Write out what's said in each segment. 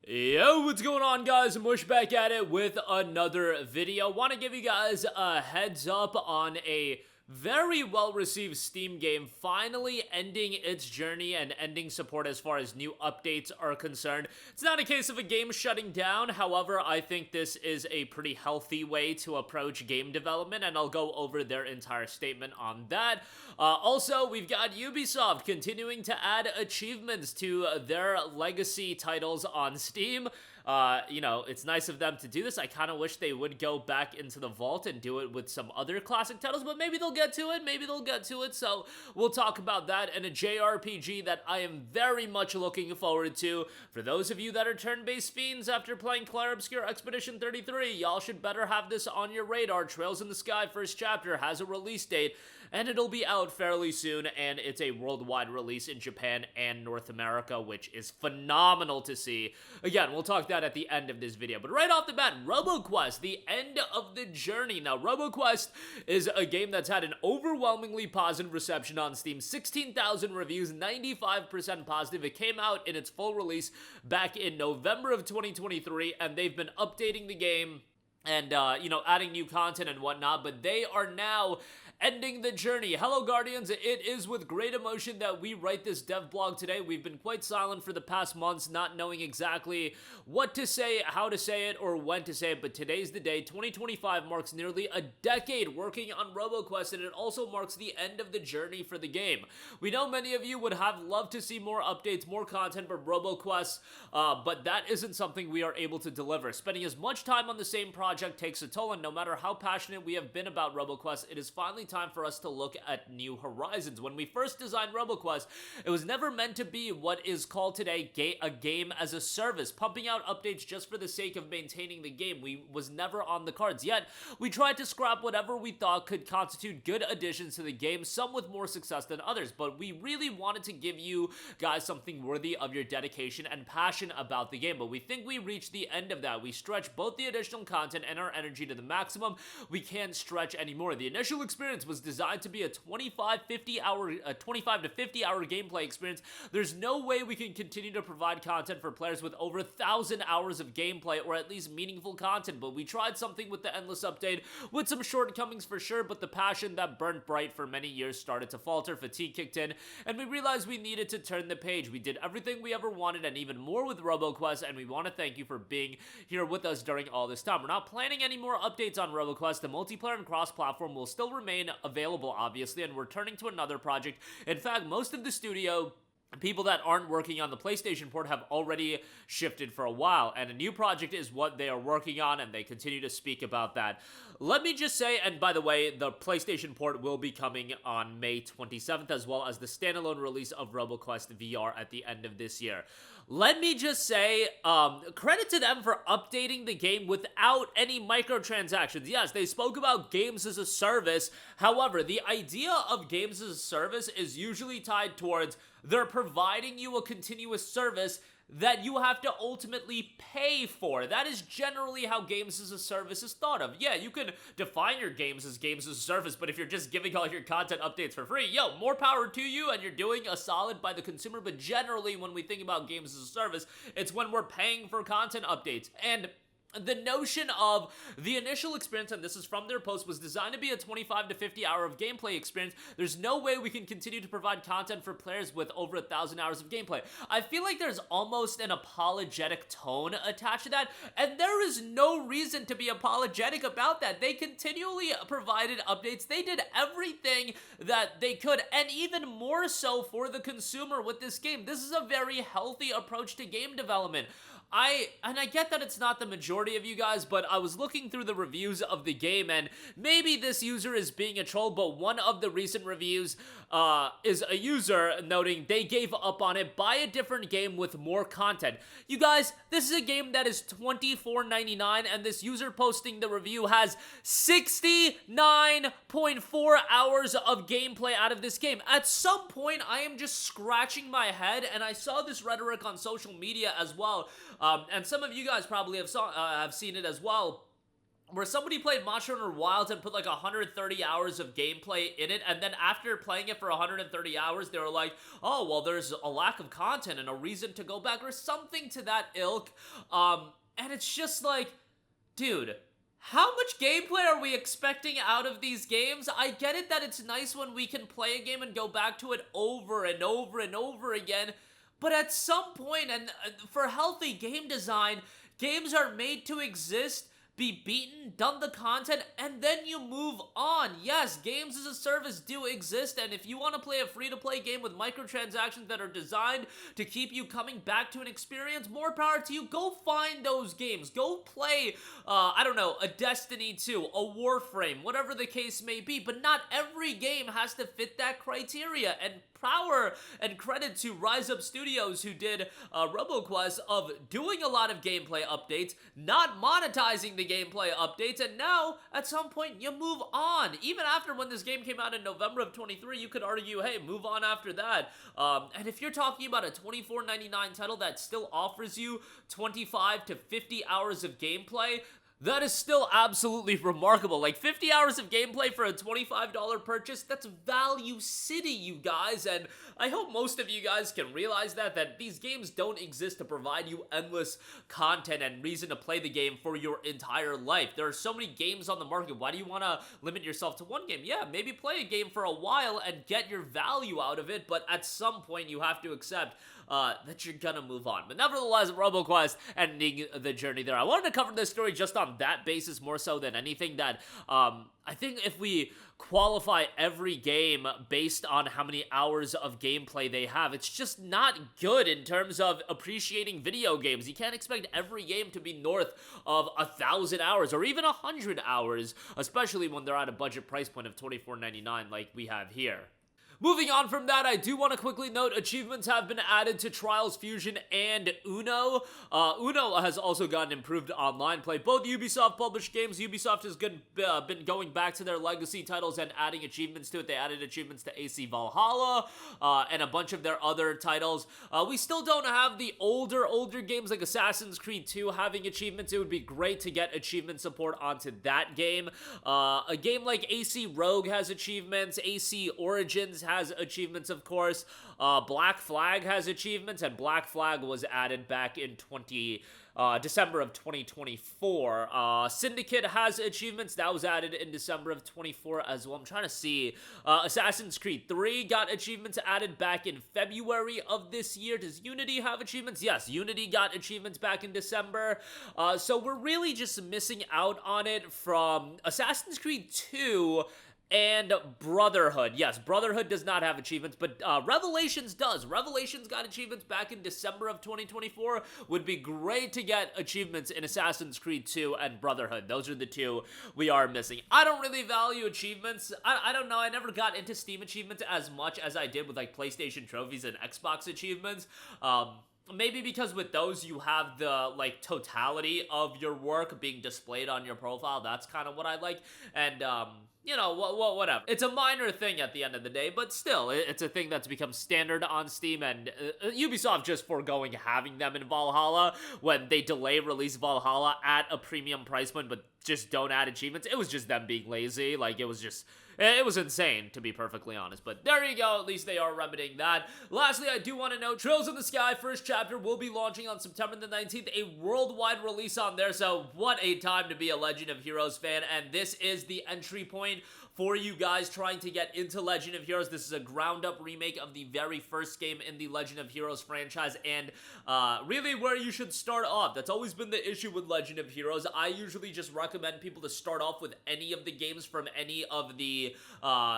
Yo, what's going on, guys? Mush back at it with another video. Want to give you guys a heads up on a very well-received Steam game finally ending its journey and ending support as far as new updates are concerned. It's not a case of a game shutting down, however, I think this is a pretty healthy way to approach game development, and I'll go over their entire statement on that. Also, we've got Ubisoft continuing to add achievements to their legacy titles on Steam. It's nice of them to do this. I kind of wish they would go back into the vault and do it with some other classic titles, but maybe they'll get to it, so we'll talk about that, and a JRPG that I am very much looking forward to. For those of you that are turn-based fiends after playing Clair Obscur Expedition 33, y'all should better have this on your radar. Trails in the Sky First Chapter has a release date, and it'll be out fairly soon, and it's a worldwide release in Japan and North America, which is phenomenal to see. Again, we'll talk that at the end of this video, but right off the bat, Roboquest, the end of the journey. Now, Roboquest is a game that's had an overwhelmingly positive reception on Steam, 16,000 reviews, 95% positive. It came out in its full release back in November of 2023, and they've been updating the game and, adding new content and whatnot, but they are now ending the journey. Hello, Guardians. It is with great emotion that we write this dev blog today. We've been quite silent for the past months, not knowing exactly what to say, how to say it, or when to say it, but today's the day. 2025 marks nearly a decade working on Roboquest, and it also marks the end of the journey for the game. We know many of you would have loved to see more updates, more content from Roboquest, but that isn't something we are able to deliver. Spending as much time on the same project takes a toll, and no matter how passionate we have been about Roboquest, it is finally time for us to look at new horizons. When we first designed Roboquest, it was never meant to be what is called today a game as a service. Pumping out updates just for the sake of maintaining the game was never on the cards. Yet, we tried to scrap whatever we thought could constitute good additions to the game, some with more success than others, but we really wanted to give you guys something worthy of your dedication and passion about the game, but we think we reached the end of that. We stretched both the additional content and our energy to the maximum. We can't stretch anymore. The initial experience was designed to be a 25 to 50 hour gameplay experience. There's no way we can continue to provide content for players with over 1,000 hours of gameplay, or at least meaningful content, but we tried something with the Endless Update, with some shortcomings for sure, but the passion that burned bright for many years started to falter, fatigue kicked in, and we realized we needed to turn the page. We did everything we ever wanted and even more with Roboquest, and we want to thank you for being here with us during all this time. We're not planning any more updates on Roboquest. The multiplayer and cross-platform will still remain available, obviously, and we're turning to another project. In fact, most of the studio people that aren't working on the PlayStation port have already shifted for a while, and a new project is what they are working on, and they continue to speak about that. Let me just say, and by the way, the PlayStation port will be coming on May 27th, as well as the standalone release of Roboquest VR at the end of this year. Let me just say, credit to them for updating the game without any microtransactions. Yes, they spoke about games as a service. However, the idea of games as a service is usually tied towards they're providing you a continuous service that you have to ultimately pay for. That is generally how games as a service is thought of. Yeah, you can define your games as a service, but if you're just giving all your content updates for free, yo, more power to you, and you're doing a solid by the consumer, but generally when we think about games as a service, it's when we're paying for content updates. And the notion of the initial experience, and this is from their post, was designed to be a 25 to 50 hour of gameplay experience. There's no way we can continue to provide content for players with over 1,000 hours of gameplay. I feel like there's almost an apologetic tone attached to that, and there is no reason to be apologetic about that. They continually provided updates. They did everything that they could, and even more so for the consumer with this game. This is a very healthy approach to game development. I get that it's not the majority of you guys, but I was looking through the reviews of the game, and maybe this user is being a troll, but one of the recent reviews is a user noting they gave up on it. Buy a different game with more content. You guys, this is a game that is $24.99, and this user posting the review has 69.4 hours of gameplay out of this game. At some point, I am just scratching my head, and I saw this rhetoric on social media as well. And some of you guys probably have seen it as well. where somebody played Monster Hunter Wilds and put like 130 hours of gameplay in it, and then after playing it for 130 hours, they were like, oh, well, there's a lack of content and a reason to go back, or something to that ilk. And it's just like, dude, how much gameplay are we expecting out of these games? I get it that it's nice when we can play a game and go back to it over and over and over again, but at some point, and for healthy game design, games are made to exist, be beaten, done the content, and then you move on. Yes, games as a service do exist, and if you want to play a free-to-play game with microtransactions that are designed to keep you coming back to an experience, more power to you. Go find those games. Go play, I don't know, a Destiny 2, a Warframe, whatever the case may be, but not every game has to fit that criteria, and power and credit to Rise Up Studios, who did Roboquest, of doing a lot of gameplay updates, not monetizing the gameplay updates, and now at some point you move on. Even after when this game came out in November of 23, you could argue, hey, move on after that. And if you're talking about a $24.99 title that still offers you 25 to 50 hours of gameplay, that is still absolutely remarkable. Like, 50 hours of gameplay for a $25 purchase, that's value city, you guys, and I hope most of you guys can realize that these games don't exist to provide you endless content and reason to play the game for your entire life. There are so many games on the market. Why do you want to limit yourself to one game? Yeah, maybe play a game for a while and get your value out of it, but at some point you have to accept that you're gonna move on. But nevertheless, Roboquest ending the journey there. I wanted to cover this story just on that basis more so than anything, that I think if we qualify every game based on how many hours of gameplay they have, it's just not good in terms of appreciating video games. You can't expect every game to be north of 1,000 hours or even 100 hours, especially when they're at a budget price point of $24.99 like we have here. Moving on from that, I do want to quickly note achievements have been added to Trials Fusion and Uno. Uno has also gotten improved online play. Both Ubisoft published games. Ubisoft has been going back to their legacy titles and adding achievements to it. They added achievements to AC Valhalla and a bunch of their other titles. We still don't have the older games like Assassin's Creed 2 having achievements. It would be great to get achievement support onto that game. A game like AC Rogue has achievements. AC Origins has achievements, of course. Black Flag has achievements, and Black Flag was added back in December of 2024. Syndicate has achievements. That was added in December of 24 as well. I'm trying to see. Assassin's Creed 3 got achievements added back in February of this year. Does Unity have achievements? Yes, Unity got achievements back in December. So we're really just missing out on it from Assassin's Creed 2 and Brotherhood. Yes, Brotherhood does not have achievements, but Revelations does. Revelations got achievements back in December of 2024. Would be great to get achievements in Assassin's Creed 2 and Brotherhood. Those are the two we are missing. I don't really value achievements. I don't know. I never got into Steam achievements as much as I did with like PlayStation trophies and Xbox achievements. Maybe because with those you have the like totality of your work being displayed on your profile. That's kind of what I like. And you know, whatever. It's a minor thing at the end of the day, but still, it's a thing that's become standard on Steam, and Ubisoft just foregoing having them in Valhalla when they delay release Valhalla at a premium price point, but just don't add achievements. It was just them being lazy. Like, it was insane, to be perfectly honest. But there you go. At least they are remedying that. Lastly, I do want to note, Trails in the Sky first chapter will be launching on September the 19th. A worldwide release on there. So what a time to be a Legend of Heroes fan. And this is the entry point for you guys trying to get into Legend of Heroes. This is a ground-up remake of the very first game in the Legend of Heroes franchise, and really where you should start off. That's always been the issue with Legend of Heroes. I usually just recommend people to start off with any of the games from any of the,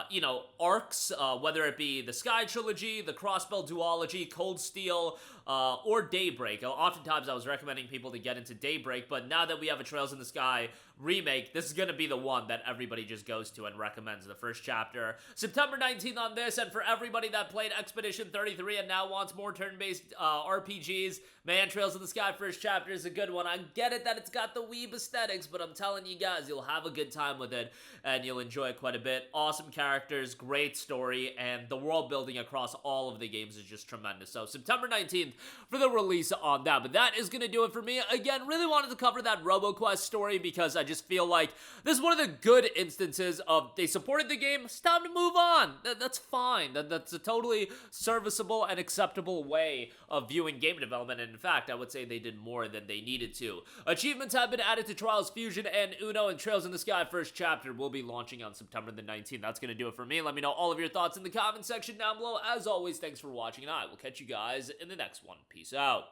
you know, arcs, whether it be the Sky Trilogy, the Crossbell Duology, Cold Steel, or Daybreak. Oftentimes I was recommending people to get into Daybreak, but now that we have a Trails in the Sky remake, this is going to be the one that everybody just goes to and recommends, the first chapter. September 19th on this, and for everybody that played Expedition 33 and now wants more turn-based RPGs, man, Trails in the Sky first chapter is a good one. I get it that it's got the weeb aesthetics, but I'm telling you guys, you'll have a good time with it, and you'll enjoy it quite a bit. Awesome characters, great story, and the world building across all of the games is just tremendous. So September 19th for the release on that. But that is going to do it for me. Again, really wanted to cover that Roboquest story because I just feel like this is one of the good instances of they supported the game, it's time to move on. That's fine. That's a totally serviceable and acceptable way of viewing game development, and in fact, I would say they did more than they needed to. Achievements have been added to Trials Fusion and Uno, and Trails in the Sky first chapter will be launching on September the 19th. That's going to do it for me. Let me know all of your thoughts in the comment section down below. As always, thanks for watching, and I will catch you guys in the next one. Peace out.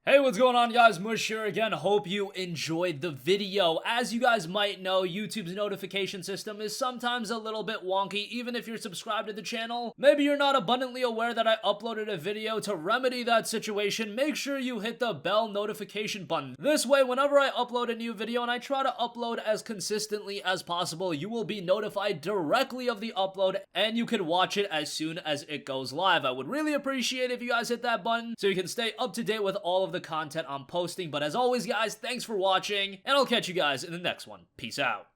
Hey, what's going on, guys? Mush here again. Hope you enjoyed the video. As you guys might know, YouTube's notification system is sometimes a little bit wonky, even if you're subscribed to the channel. Maybe you're not abundantly aware that I uploaded a video. To remedy that situation, make sure you hit the bell notification button. This way, whenever I upload a new video, and I try to upload as consistently as possible, you will be notified directly of the upload, and you can watch it as soon as it goes live. I would really appreciate if you guys hit that button so you can stay up to date with all of the content I'm posting. But as always, guys, thanks for watching, and I'll catch you guys in the next one. Peace out.